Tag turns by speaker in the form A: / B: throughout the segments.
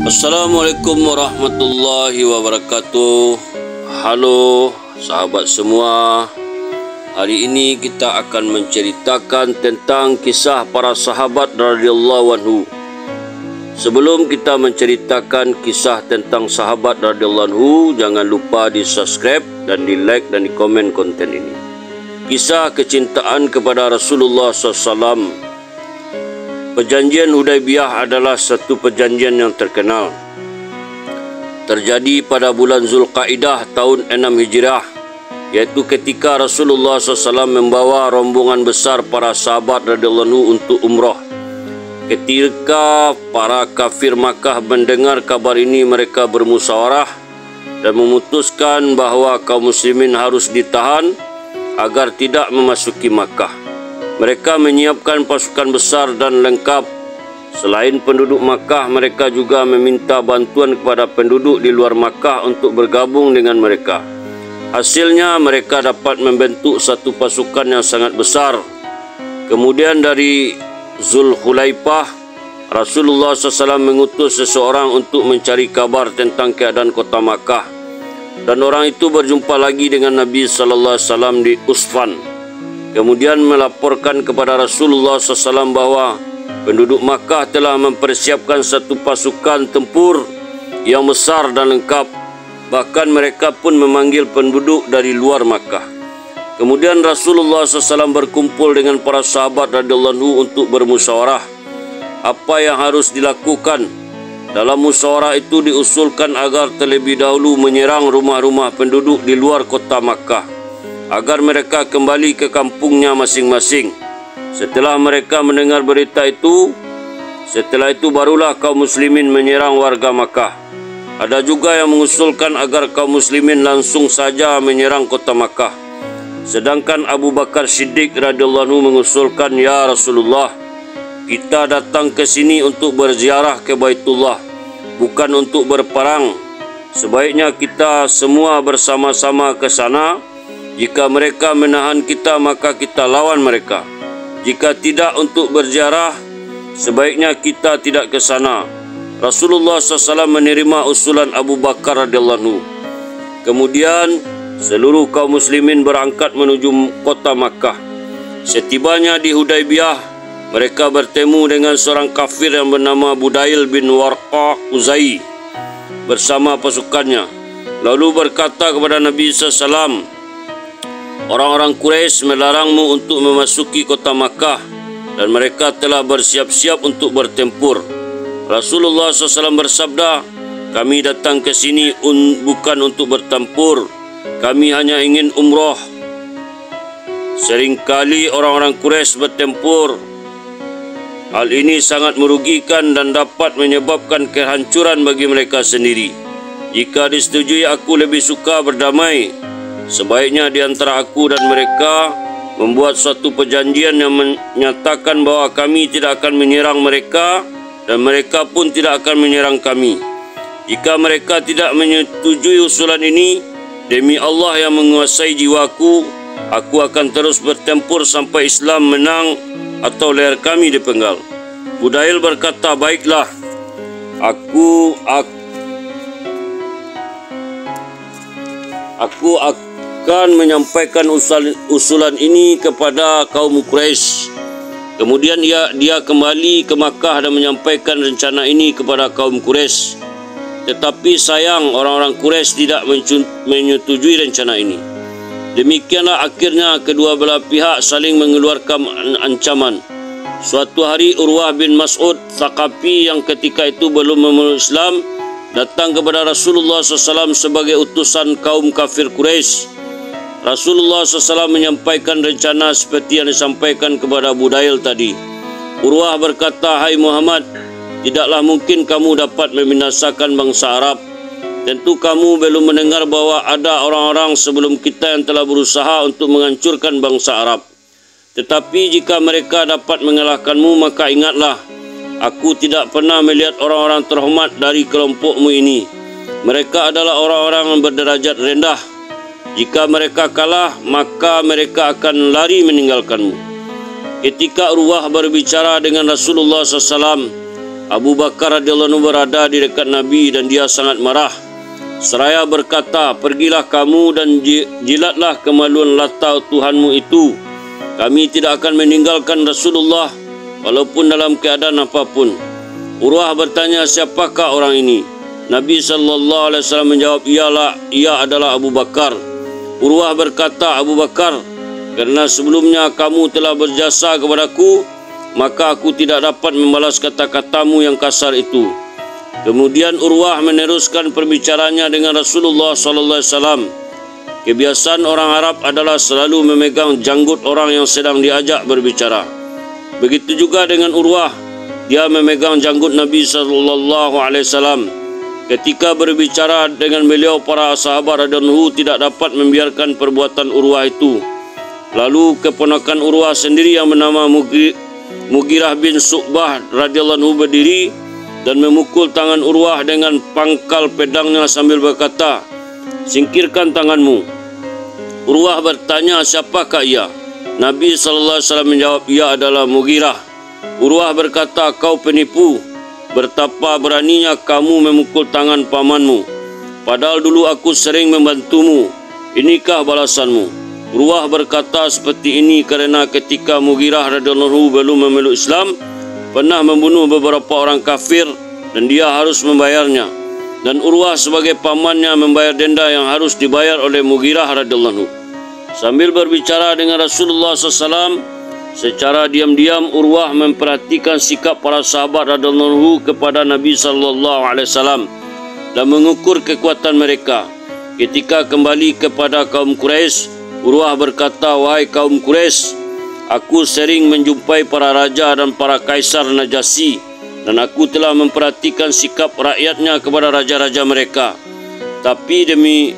A: Assalamualaikum warahmatullahi wabarakatuh. Halo sahabat semua. Hari ini kita akan menceritakan tentang kisah para sahabat radhiyallahu anhu. Sebelum kita menceritakan kisah tentang sahabat radhiyallahu anhu, jangan lupa di-subscribe dan di-like dan di-komen konten ini. Kisah kecintaan kepada Rasulullah SAW. Perjanjian Hudaibiyah adalah satu perjanjian yang terkenal. Terjadi pada bulan Zulkaidah tahun 6 Hijrah, yaitu ketika Rasulullah SAW membawa rombongan besar para sahabat radhiyallahu anhu untuk umrah. Ketika para kafir Makkah mendengar kabar ini, mereka bermusyawarah dan memutuskan bahawa kaum muslimin harus ditahan agar tidak memasuki Makkah. Mereka menyiapkan pasukan besar dan lengkap. Selain penduduk Makkah, mereka juga meminta bantuan kepada penduduk di luar Makkah untuk bergabung dengan mereka. Hasilnya, mereka dapat membentuk satu pasukan yang sangat besar. Kemudian dari Zulhulaifah, Rasulullah SAW mengutus seseorang untuk mencari kabar tentang keadaan kota Makkah. Dan orang itu berjumpa lagi dengan Nabi SAW di Usfan. Kemudian melaporkan kepada Rasulullah SAW bahawa penduduk Makkah telah mempersiapkan satu pasukan tempur yang besar dan lengkap. Bahkan mereka pun memanggil penduduk dari luar Makkah. Kemudian Rasulullah SAW berkumpul dengan para sahabat radhiyallahu anhu untuk bermusyawarah apa yang harus dilakukan. Dalam musyawarah itu diusulkan agar terlebih dahulu menyerang rumah-rumah penduduk di luar kota Makkah agar mereka kembali ke kampungnya masing-masing. Setelah mereka mendengar berita itu, barulah kaum muslimin menyerang warga Makkah. Ada juga yang mengusulkan agar kaum muslimin langsung saja menyerang kota Makkah. Sedangkan Abu Bakar Siddiq radhiyallahu anhu mengusulkan, "Ya Rasulullah, kita datang ke sini untuk berziarah ke Baitullah, bukan untuk berperang. Sebaiknya kita semua bersama-sama ke sana. Jika mereka menahan kita, maka kita lawan mereka. Jika tidak untuk berziarah, sebaiknya kita tidak ke sana." Rasulullah SAW menerima usulan Abu Bakar radhiyallahu anhu. Kemudian seluruh kaum muslimin berangkat menuju kota Makkah. Setibanya di Hudaibiyah, mereka bertemu dengan seorang kafir yang bernama Budail bin Warqa Uzai bersama pasukannya. Lalu berkata kepada Nabi SAW, "Orang-orang Quraisy melarangmu untuk memasuki kota Makkah dan mereka telah bersiap-siap untuk bertempur." Rasulullah SAW bersabda, "Kami datang ke sini bukan untuk bertempur. Kami hanya ingin umrah. Seringkali orang-orang Quraisy bertempur. Hal ini sangat merugikan dan dapat menyebabkan kehancuran bagi mereka sendiri. Jika disetujui, aku lebih suka berdamai. Sebaiknya di antara aku dan mereka membuat suatu perjanjian yang menyatakan bahawa kami tidak akan menyerang mereka dan mereka pun tidak akan menyerang kami. Jika mereka tidak menyetujui usulan ini, demi Allah yang menguasai jiwaku, aku akan terus bertempur sampai Islam menang atau leher kami dipenggal." Budail berkata, "Baiklah, aku akan menyampaikan usulan ini kepada kaum Quraisy." Kemudian dia kembali ke Makkah dan menyampaikan rencana ini kepada kaum Quraisy. Tetapi sayang, orang-orang Quraisy tidak menyetujui rencana ini. Demikianlah akhirnya kedua belah pihak saling mengeluarkan ancaman. Suatu hari Urwah bin Mas'ud Thaqafi yang ketika itu belum memeluk Islam datang kepada Rasulullah SAW sebagai utusan kaum kafir Quraisy. Rasulullah SAW menyampaikan rencana seperti yang disampaikan kepada Budail tadi. Urwah berkata, "Hai Muhammad, tidaklah mungkin kamu dapat membinasakan bangsa Arab. Tentu kamu belum mendengar bahawa ada orang-orang sebelum kita yang telah berusaha untuk menghancurkan bangsa Arab. Tetapi jika mereka dapat mengalahkanmu, maka ingatlah, aku tidak pernah melihat orang-orang terhormat dari kelompokmu ini. Mereka adalah orang-orang yang berderajat rendah. Jika mereka kalah, maka mereka akan lari meninggalkanmu." Ketika Urwah berbicara dengan Rasulullah SAW, Abu Bakar radhiyallahu anhu berada di dekat Nabi dan dia sangat marah. Seraya berkata, "Pergilah kamu dan jilatlah kemaluan Lata Tuhanmu itu. Kami tidak akan meninggalkan Rasulullah walaupun dalam keadaan apapun." Urwah bertanya, "Siapakah orang ini?" Nabi SAW menjawab, "Ia adalah Abu Bakar." Urwah berkata, "Abu Bakar, kerana sebelumnya kamu telah berjasa kepadaku, maka aku tidak dapat membalas kata-katamu yang kasar itu." Kemudian Urwah meneruskan perbicaranya dengan Rasulullah SAW. Kebiasaan orang Arab adalah selalu memegang janggut orang yang sedang diajak berbicara. Begitu juga dengan Urwah, dia memegang janggut Nabi SAW. Ketika berbicara dengan beliau, para sahabat radhiyallahu tidak dapat membiarkan perbuatan Urwah itu. Lalu keponakan Urwah sendiri yang bernama Mughirah bin Syu'bah radhiyallahu anhu berdiri dan memukul tangan Urwah dengan pangkal pedangnya sambil berkata, "Singkirkan tanganmu." Urwah bertanya, "Siapakah ia?" Nabi SAW menjawab, "Ia adalah Mughirah." Urwah berkata, "Kau penipu. Betapa beraninya kamu memukul tangan pamanmu. Padahal dulu aku sering membantumu. Inikah balasanmu?" Urwah berkata seperti ini kerana ketika Mughirah radhiyallahu belum memeluk Islam, pernah membunuh beberapa orang kafir dan dia harus membayarnya. Dan Urwah sebagai pamannya membayar denda yang harus dibayar oleh Mughirah radhiyallahu. Sambil berbicara dengan Rasulullah SAW, secara diam-diam Urwah memperhatikan sikap para sahabat radhiyallahu kepada Nabi SAW dan mengukur kekuatan mereka. Ketika kembali kepada kaum Quraisy, Urwah berkata, "Wahai kaum Quraisy, aku sering menjumpai para raja dan para kaisar Najasyi, dan aku telah memperhatikan sikap rakyatnya kepada raja-raja mereka. Tapi demi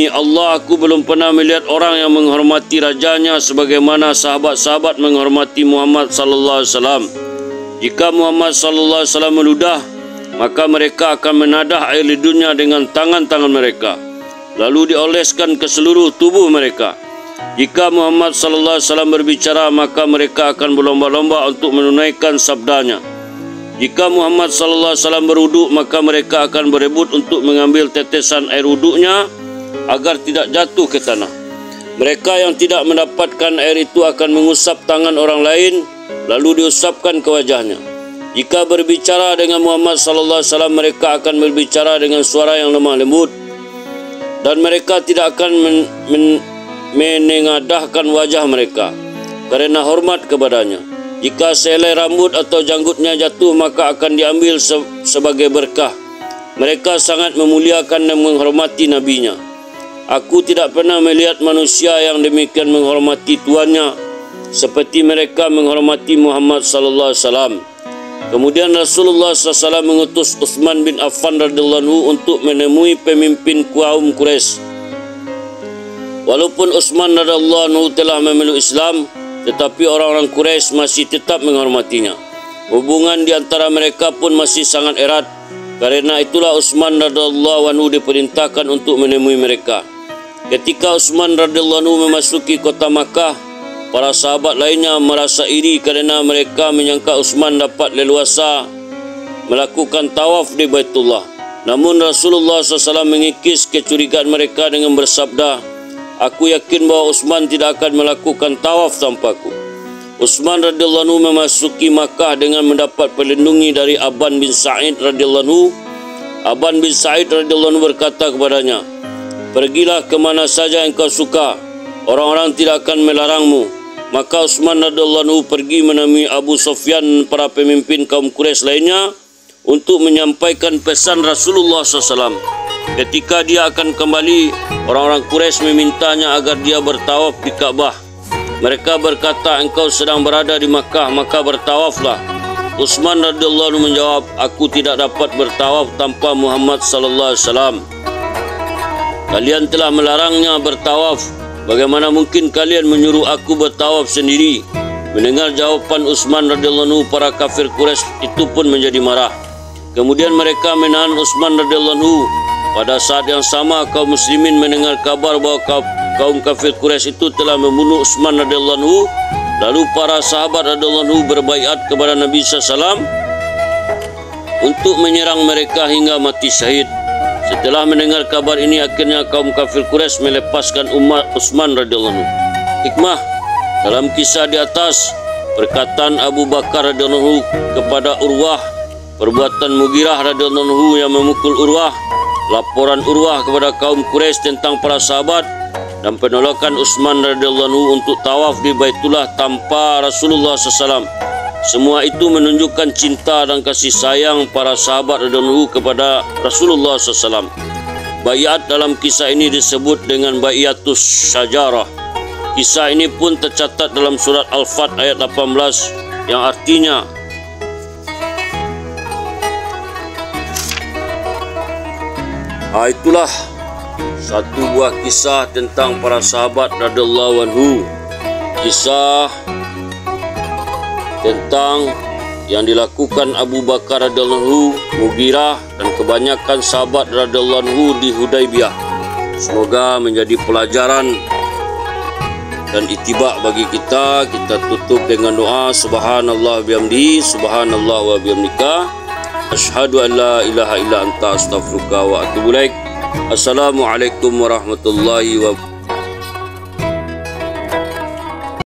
A: Allah, aku belum pernah melihat orang yang menghormati rajanya sebagaimana sahabat-sahabat menghormati Muhammad sallallahu alaihi wasallam. Jika Muhammad sallallahu alaihi wasallam meludah, maka mereka akan menadah air lidunya dengan tangan-tangan mereka, lalu dioleskan ke seluruh tubuh mereka. Jika Muhammad sallallahu alaihi wasallam berbicara, maka mereka akan berlomba-lomba untuk menunaikan sabdanya. Jika Muhammad sallallahu alaihi wasallam berwuduk, maka mereka akan berebut untuk mengambil tetesan air wuduknya agar tidak jatuh ke tanah. Mereka yang tidak mendapatkan air itu akan mengusap tangan orang lain lalu diusapkan ke wajahnya. Jika berbicara dengan Muhammad sallallahu alaihi wasallam, mereka akan berbicara dengan suara yang lemah lembut dan mereka tidak akan menengadahkan wajah mereka kerana hormat kepadanya. Jika sehelai rambut atau janggutnya jatuh, maka akan diambil sebagai berkah. Mereka sangat memuliakan dan menghormati nabinya. Aku tidak pernah melihat manusia yang demikian menghormati tuannya seperti mereka menghormati Muhammad sallallahu alaihi wasallam. Kemudian Rasulullah SAW mengutus Utsman bin Affan radhiyallahu anhu untuk menemui pemimpin kaum Quraisy. Walaupun Utsman radhiyallahu anhu telah memeluk Islam, tetapi orang-orang Quraisy masih tetap menghormatinya. Hubungan di antara mereka pun masih sangat erat. Karena itulah Utsman radhiyallahu anhu diperintahkan untuk menemui mereka. Ketika Utsman radhiyallahu anhu memasuki kota Makkah, para sahabat lainnya merasa iri kerana mereka menyangka Utsman dapat leluasa melakukan tawaf di Baitullah. Namun Rasulullah SAW mengikis kecurigaan mereka dengan bersabda, "Aku yakin bahawa Utsman tidak akan melakukan tawaf tanpaku." Utsman radhiyallahu anhu memasuki Makkah dengan mendapat perlindungan dari Aban bin Sa'id radhiyallahu anhu. Aban bin Sa'id radhiyallahu anhu berkata kepadanya, "Pergilah ke mana saja engkau suka, orang-orang tidak akan melarangmu." Maka Utsman radhiyallahu anhu pergi menemui Abu Sufyan, para pemimpin kaum Quraisy lainnya, untuk menyampaikan pesan Rasulullah SAW. Ketika dia akan kembali, orang-orang Quraisy memintanya agar dia bertawaf di Ka'bah. Mereka berkata, "Engkau sedang berada di Makkah, maka bertawaflah." Utsman radhiyallahu anhu menjawab, "Aku tidak dapat bertawaf tanpa Muhammad sallallahu alaihi wasallam. Kalian telah melarangnya bertawaf. Bagaimana mungkin kalian menyuruh aku bertawaf sendiri?" Mendengar jawaban Utsman radhiyallahu anhu, para kafir Quraisy itu pun menjadi marah. Kemudian mereka menahan Utsman radhiyallahu anhu. Pada saat yang sama, kaum muslimin mendengar kabar bahawa kaum kafir Quraisy itu telah membunuh Utsman radhiyallahu anhu. Lalu para sahabat radhiyallahu anhu berbaiat kepada Nabi SAW untuk menyerang mereka hingga mati syahid. Setelah mendengar kabar ini, akhirnya kaum kafir Quraisy melepaskan Utsman radhiyallahu anhu. Hikmah dalam kisah di atas, perkataan Abu Bakar radhiyallahu anhu kepada Urwah, perbuatan Mughirah radhiyallahu anhu yang memukul Urwah, laporan Urwah kepada kaum Quraisy tentang para sahabat, dan penolakan Utsman radhiyallahu anhu untuk tawaf di Baitullah tanpa Rasulullah SAW. Semua itu menunjukkan cinta dan kasih sayang para sahabat radhiyallahu anhu kepada Rasulullah SAW. Baiat dalam kisah ini disebut dengan Baiatus Syajarah. Kisah ini pun tercatat dalam surat Al-Fat ayat 18 yang artinya itulah satu buah kisah tentang para sahabat radhiyallahu anhu. Kisah tentang yang dilakukan Abu Bakar radhiyallahu anhu, Mughirah dan kebanyakan sahabat radhiyallahu anhu di Hudaybiyah. Semoga menjadi pelajaran dan itibak bagi kita. Kita tutup dengan doa. Subhanallah bihamdihi, subhanallah wa bihamdika, asyhadu an la ilaha illa anta astaghfiruka wa atubu ilaik. Assalamualaikum warahmatullahi wabarakatuh.